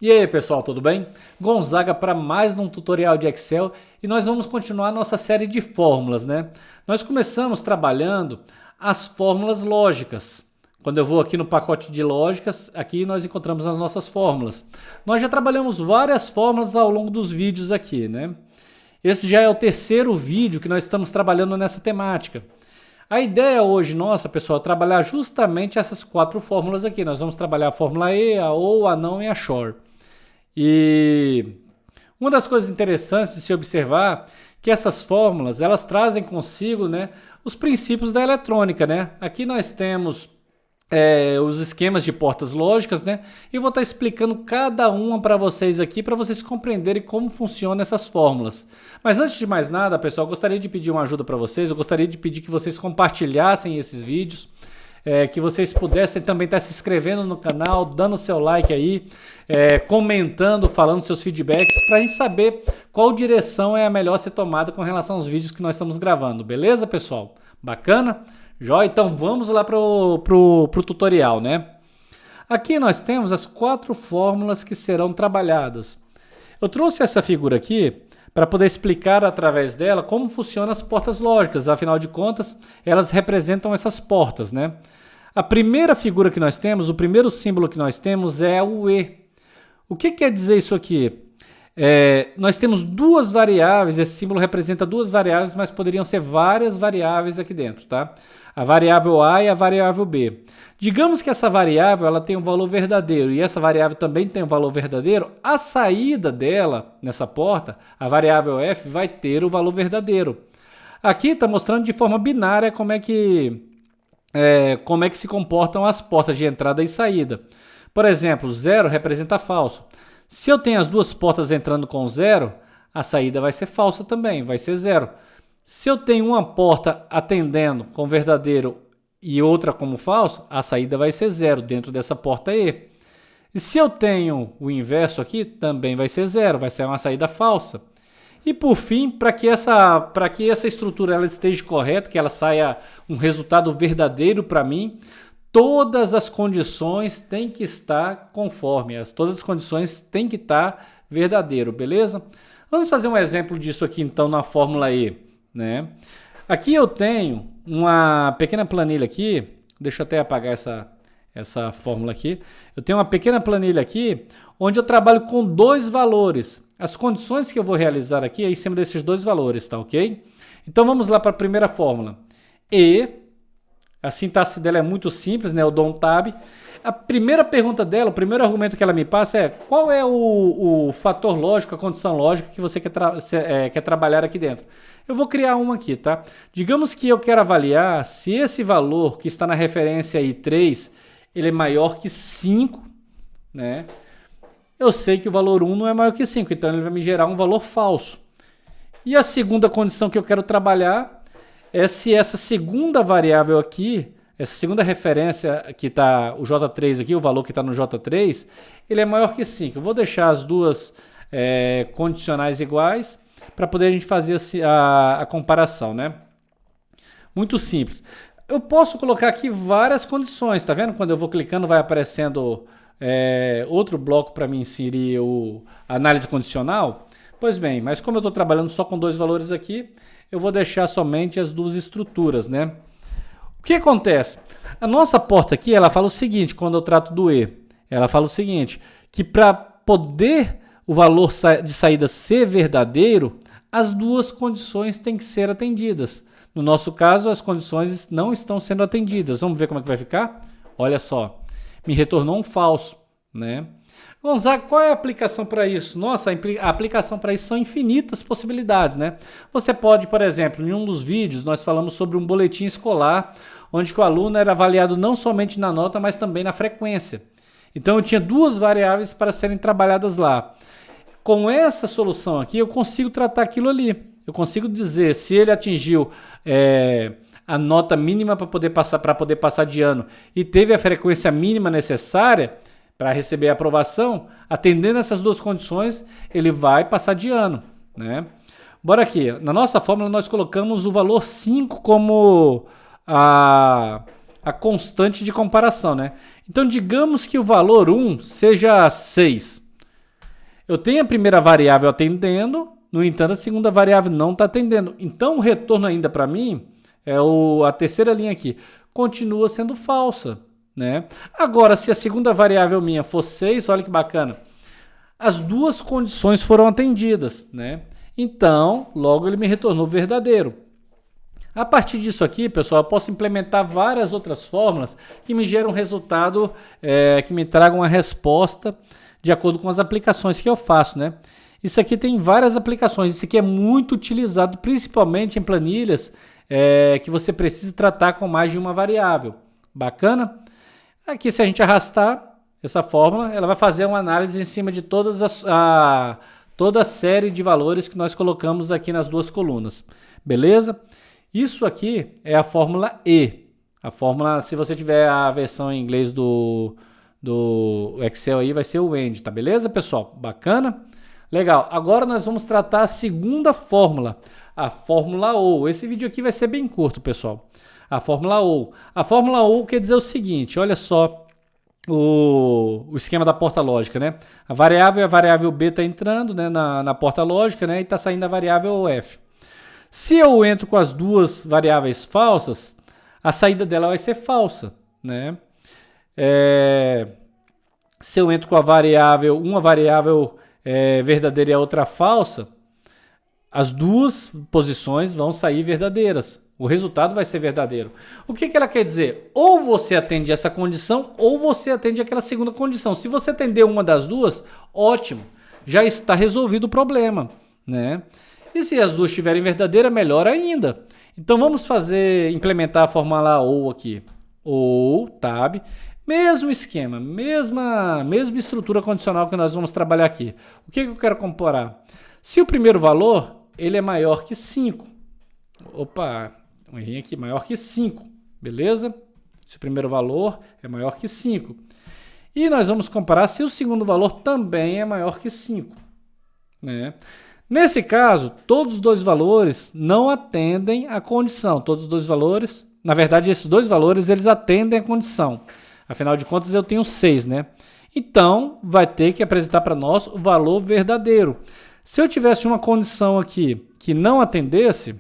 E aí pessoal, tudo bem? Gonzaga para mais um tutorial de Excel e nós vamos continuar nossa série de fórmulas, né? Nós começamos trabalhando as fórmulas lógicas. Quando eu vou aqui no pacote de lógicas, aqui nós encontramos as nossas fórmulas. Nós já trabalhamos várias fórmulas ao longo dos vídeos aqui, né? Esse já é o terceiro vídeo que nós estamos trabalhando nessa temática. A ideia hoje nossa, pessoal, é trabalhar justamente essas quatro fórmulas aqui. Nós vamos trabalhar a fórmula E, a OU, a NÃO e a SHOR. E uma das coisas interessantes de se observar que essas fórmulas, elas trazem consigo, né, os princípios da eletrônica, né? Aqui nós temos os esquemas de portas lógicas, né? E vou estar explicando cada uma para vocês aqui, para vocês compreenderem como funcionam essas fórmulas. Mas antes de mais nada, pessoal, eu gostaria de pedir uma ajuda para vocês, eu gostaria de pedir que vocês compartilhassem esses vídeos, que vocês pudessem também estar se inscrevendo no canal, dando seu like aí, comentando, falando seus feedbacks, para a gente saber qual direção é a melhor a ser tomada com relação aos vídeos que nós estamos gravando. Beleza, pessoal? Bacana? Joia? Então vamos lá pro tutorial, né? Aqui nós temos as quatro fórmulas que serão trabalhadas. Eu trouxe essa figura aqui para poder explicar através dela como funcionam as portas lógicas. Afinal de contas, elas representam essas portas, né? A primeira figura que nós temos, o primeiro símbolo que nós temos é o E. O que quer dizer isso aqui? Nós temos duas variáveis, esse símbolo representa duas variáveis, mas poderiam ser várias variáveis aqui dentro, tá? A variável A e a variável B. Digamos que essa variável ela tem um valor verdadeiro e essa variável também tem um valor verdadeiro, a saída dela nessa porta, a variável F, vai ter o valor verdadeiro. Aqui está mostrando de forma binária como é que se comportam as portas de entrada e saída. Por exemplo, 0 representa falso. Se eu tenho as duas portas entrando com 0, a saída vai ser falsa também, vai ser 0. Se eu tenho uma porta atendendo com verdadeiro e outra como falso, a saída vai ser 0 dentro dessa porta E. E se eu tenho o inverso aqui, também vai ser 0, vai ser uma saída falsa. E por fim, para que essa estrutura ela esteja correta, que ela saia um resultado verdadeiro para mim, todas as condições têm que estar conformes, todas as condições têm que estar verdadeiro, beleza? Vamos fazer um exemplo disso aqui então na fórmula E, né? Aqui eu tenho uma pequena planilha aqui, deixa eu até apagar essa fórmula aqui. Eu tenho uma pequena planilha aqui, onde eu trabalho com dois valores. As condições que eu vou realizar aqui é em cima desses dois valores, tá ok? Então vamos lá para a primeira fórmula. E, a sintaxe dela é muito simples, né? Eu dou um tab. A primeira pergunta dela, o primeiro argumento que ela me passa é qual é o fator lógico, a condição lógica que você quer trabalhar aqui dentro. Eu vou criar uma aqui, tá? Digamos que eu quero avaliar se esse valor que está na referência aí 3, ele é maior que 5, né? Eu sei que o valor 1 não é maior que 5, então ele vai me gerar um valor falso. E a segunda condição que eu quero trabalhar é se essa segunda variável aqui, essa segunda referência que está o J3 aqui, o valor que está no J3, ele é maior que 5. Eu vou deixar as duas condicionais iguais para poder a gente fazer a comparação, né? Muito simples. Eu posso colocar aqui várias condições, tá vendo? Quando eu vou clicando vai aparecendo outro bloco para mim inserir a análise condicional. Pois bem, mas como eu estou trabalhando só com dois valores aqui, eu vou deixar somente as duas estruturas, né? O que acontece? A nossa porta aqui, ela fala o seguinte, quando eu trato do E, ela fala o seguinte, que para poder o valor de saída ser verdadeiro, as duas condições têm que ser atendidas. No nosso caso, as condições não estão sendo atendidas. Vamos ver como é que vai ficar? Olha só, me retornou um falso, né? Gonzaga, qual é a aplicação para isso? Nossa, a aplicação para isso são infinitas possibilidades, né? Você pode, por exemplo, em um dos vídeos nós falamos sobre um boletim escolar, onde o aluno era avaliado não somente na nota, mas também na frequência. Então eu tinha duas variáveis para serem trabalhadas lá. Com essa solução aqui, eu consigo tratar aquilo ali. Eu consigo dizer se ele atingiu a nota mínima para poder passar de ano e teve a frequência mínima necessária para receber a aprovação, atendendo essas duas condições, ele vai passar de ano, né? Bora aqui. Na nossa fórmula, nós colocamos o valor 5 como a constante de comparação, né? Então, digamos que o valor 1 seja 6. Eu tenho a primeira variável atendendo, no entanto, a segunda variável não está atendendo. Então, o retorno ainda para mim, a terceira linha aqui, continua sendo falsa, né? Agora, se a segunda variável minha for 6, olha que bacana, as duas condições foram atendidas, né? Então, logo ele me retornou verdadeiro. A partir disso aqui, pessoal, eu posso implementar várias outras fórmulas que me geram um resultado, que me tragam uma resposta de acordo com as aplicações que eu faço, né? Isso aqui tem várias aplicações. Isso aqui é muito utilizado, principalmente em planilhas que você precisa tratar com mais de uma variável. Bacana? Aqui, se a gente arrastar essa fórmula, ela vai fazer uma análise em cima de toda a série de valores que nós colocamos aqui nas duas colunas. Beleza? Isso aqui é a fórmula E. A fórmula, se você tiver a versão em inglês do Excel aí, vai ser o AND, tá beleza, pessoal? Bacana? Legal. Agora nós vamos tratar a segunda fórmula, a fórmula OU. Esse vídeo aqui vai ser bem curto, pessoal. A fórmula OU. A fórmula OU quer dizer o seguinte, olha só o esquema da porta lógica, né? A variável B está entrando, né, na porta lógica, né, e está saindo a variável F. Se eu entro com as duas variáveis falsas, a saída dela vai ser falsa, né? Se eu entro com uma variável verdadeira e a outra falsa, as duas posições vão sair verdadeiras. O resultado vai ser verdadeiro. O que ela quer dizer? Ou você atende essa condição, ou você atende aquela segunda condição. Se você atender uma das duas, ótimo. Já está resolvido o problema, né? E se as duas estiverem verdadeiras, melhor ainda. Então vamos implementar a fórmula OU aqui. OU, tab, mesmo esquema, mesma estrutura condicional que nós vamos trabalhar aqui. O que eu quero comparar? Se o primeiro valor ele é maior que 5. Opa, um errinho aqui, maior que 5, beleza? Se o primeiro valor é maior que 5. E nós vamos comparar se o segundo valor também é maior que 5, né? Nesse caso, todos os dois valores não atendem a condição. Todos os dois valores, na verdade, esses dois valores, eles atendem a condição. Afinal de contas, eu tenho 6, né? Então, vai ter que apresentar para nós o valor verdadeiro. Se eu tivesse uma condição aqui que não atendesse,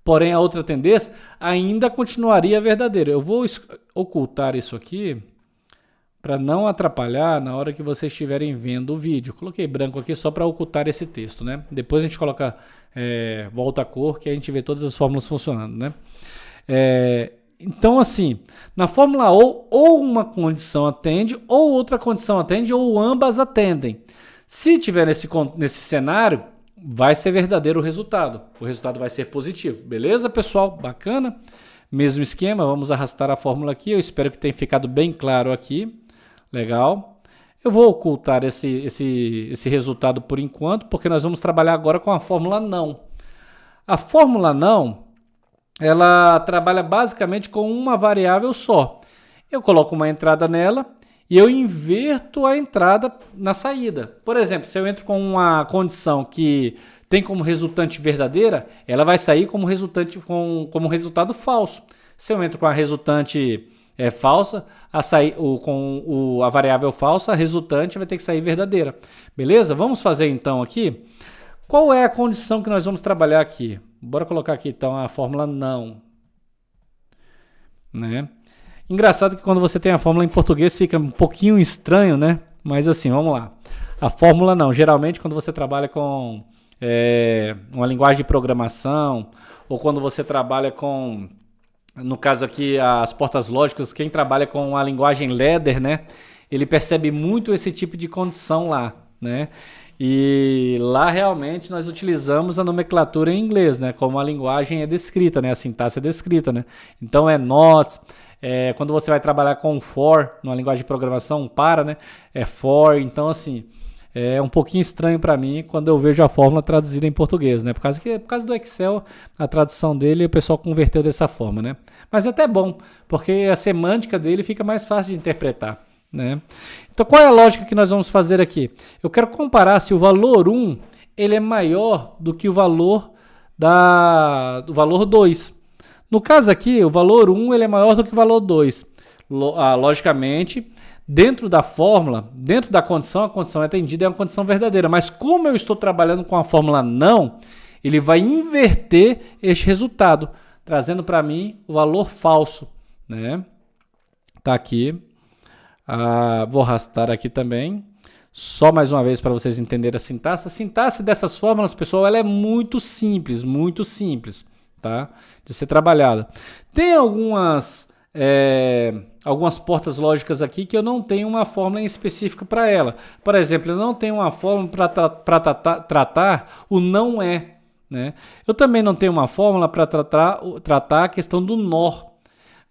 porém a outra atendesse, ainda continuaria verdadeiro. Eu vou ocultar isso aqui para não atrapalhar na hora que vocês estiverem vendo o vídeo. Coloquei branco aqui só para ocultar esse texto, né? Depois a gente coloca volta a cor, que a gente vê todas as fórmulas funcionando, né? Então, assim, na fórmula ou uma condição atende, ou outra condição atende, ou ambas atendem. Se tiver nesse cenário, vai ser verdadeiro o resultado. O resultado vai ser positivo. Beleza, pessoal? Bacana? Mesmo esquema, vamos arrastar a fórmula aqui. Eu espero que tenha ficado bem claro aqui. Legal. Eu vou ocultar esse resultado por enquanto, porque nós vamos trabalhar agora com a fórmula não. A fórmula não, ela trabalha basicamente com uma variável só. Eu coloco uma entrada nela e eu inverto a entrada na saída. Por exemplo, se eu entro com uma condição que tem como resultante verdadeira, ela vai sair como resultado falso. Se eu entro com a resultante falsa, com a variável falsa, a resultante vai ter que sair verdadeira. Beleza? Vamos fazer então aqui. Qual é a condição que nós vamos trabalhar aqui? Bora colocar aqui então a fórmula não. Né? Engraçado que quando você tem a fórmula em português fica um pouquinho estranho, né? Mas assim, vamos lá. A fórmula não. Geralmente quando você trabalha com uma linguagem de programação, ou quando você trabalha com, no caso aqui, as portas lógicas, quem trabalha com a linguagem ladder, né? Ele percebe muito esse tipo de condição lá, né? E lá realmente nós utilizamos a nomenclatura em inglês, né? Como a linguagem é descrita, né? A sintaxe é descrita, né? Então é not, quando você vai trabalhar com for, numa linguagem de programação, para, né? É for, então assim, é um pouquinho estranho para mim quando eu vejo a fórmula traduzida em português, né? Por causa do Excel, a tradução dele, o pessoal converteu dessa forma, né? Mas é até bom, porque a semântica dele fica mais fácil de interpretar, né? Então, qual é a lógica que nós vamos fazer aqui? Eu quero comparar se o valor 1 ele é maior do que o valor do valor 2. No caso aqui, o valor 1 ele é maior do que o valor 2. Logicamente, dentro da fórmula, dentro da condição, a condição é atendida é uma condição verdadeira. Mas como eu estou trabalhando com a fórmula não, ele vai inverter este resultado, trazendo para mim o valor falso, né? Tá aqui. Vou arrastar aqui também. Só mais uma vez para vocês entenderem a sintaxe. A sintaxe dessas fórmulas, pessoal, ela é muito simples, tá? De ser trabalhada. Tem algumas portas lógicas aqui que eu não tenho uma fórmula em específica para ela. Por exemplo, eu não tenho uma fórmula para tratar o não é, né? Eu também não tenho uma fórmula para tratar a questão do NOR.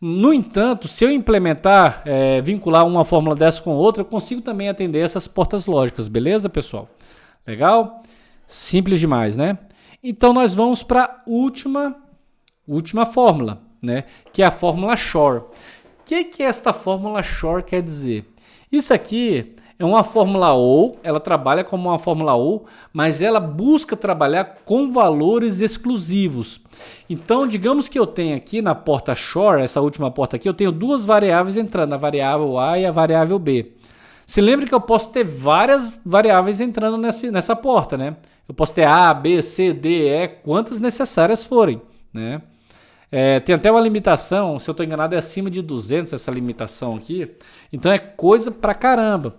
No entanto, se eu implementar, vincular uma fórmula dessa com outra, eu consigo também atender essas portas lógicas, beleza, pessoal? Legal? Simples demais, né? Então, nós vamos para a última fórmula, né? Que é a fórmula Shor. O que esta fórmula Shor quer dizer? Isso aqui é uma fórmula OU, ela trabalha como uma fórmula OU, mas ela busca trabalhar com valores exclusivos. Então, digamos que eu tenho aqui na porta Shor, essa última porta aqui, eu tenho duas variáveis entrando, a variável A e a variável B. Se lembra que eu posso ter várias variáveis entrando nessa porta, né? Eu posso ter A, B, C, D, E, quantas necessárias forem, né? Tem até uma limitação, se eu estou enganado é acima de 200 essa limitação aqui, então é coisa pra caramba.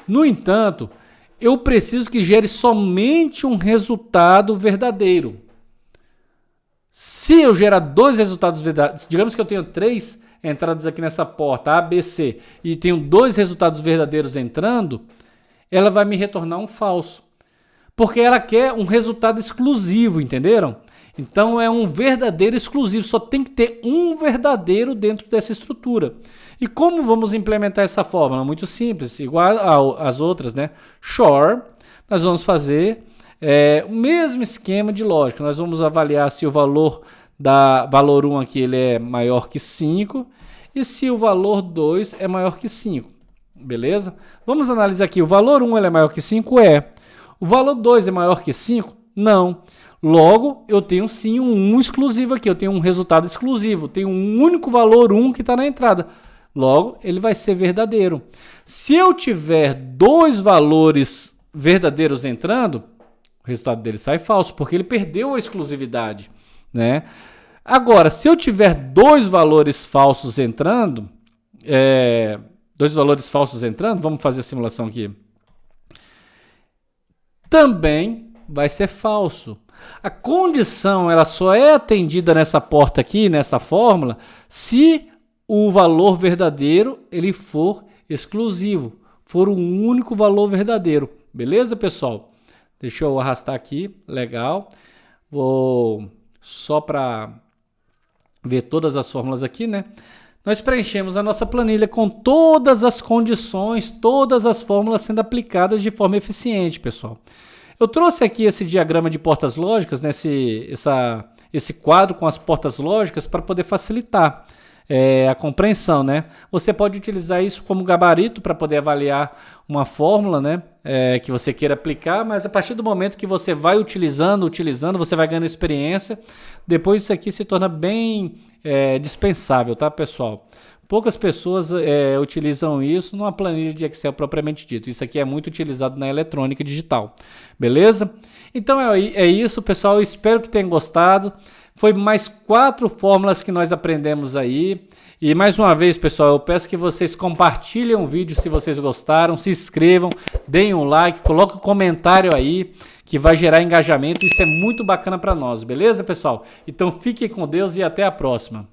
No entanto, eu preciso que gere somente um resultado verdadeiro. Se eu gerar dois resultados verdadeiros, digamos que eu tenho 3 entradas aqui nessa porta, A, B, C, e tenho 2 resultados verdadeiros entrando, ela vai me retornar um falso. Porque ela quer um resultado exclusivo, entenderam? Então é um verdadeiro exclusivo, só tem que ter um verdadeiro dentro dessa estrutura. E como vamos implementar essa fórmula? Muito simples, igual às outras, né? Shor, nós vamos fazer o mesmo esquema de lógica. Nós vamos avaliar se o valor 1 aqui ele é maior que 5 e se o valor 2 é maior que 5. Beleza? Vamos analisar aqui. O valor 1 ele é maior que 5? O valor 2 é maior que 5? Não. Logo, eu tenho sim um 1 exclusivo aqui. Eu tenho um resultado exclusivo. Tenho um único valor 1 que está na entrada. Logo, ele vai ser verdadeiro. Se eu tiver 2 valores verdadeiros entrando, o resultado dele sai falso, porque ele perdeu a exclusividade, né? Agora, se eu tiver 2 valores falsos entrando, vamos fazer a simulação aqui. Também vai ser falso. A condição ela só é atendida nessa porta aqui, nessa fórmula, se o valor verdadeiro ele for exclusivo, for um único valor verdadeiro. Beleza, pessoal? Deixa eu arrastar aqui, legal. Vou só para ver todas as fórmulas aqui, né? Nós preenchemos a nossa planilha com todas as condições, todas as fórmulas sendo aplicadas de forma eficiente, pessoal. Eu trouxe aqui esse diagrama de portas lógicas, né? Esse quadro com as portas lógicas para poder facilitar a compreensão, né? Você pode utilizar isso como gabarito para poder avaliar uma fórmula, né? Que você queira aplicar, mas a partir do momento que você vai utilizando, você vai ganhando experiência. Depois isso aqui se torna bem dispensável, tá, pessoal? Poucas pessoas utilizam isso numa planilha de Excel propriamente dito. Isso aqui é muito utilizado na eletrônica digital. Beleza? Então é isso, pessoal. Eu espero que tenham gostado. Foi mais 4 fórmulas que nós aprendemos aí. E mais uma vez, pessoal, eu peço que vocês compartilhem o vídeo se vocês gostaram, se inscrevam, deem um like, coloquem um comentário aí que vai gerar engajamento. Isso é muito bacana para nós, beleza, pessoal? Então fiquem com Deus e até a próxima.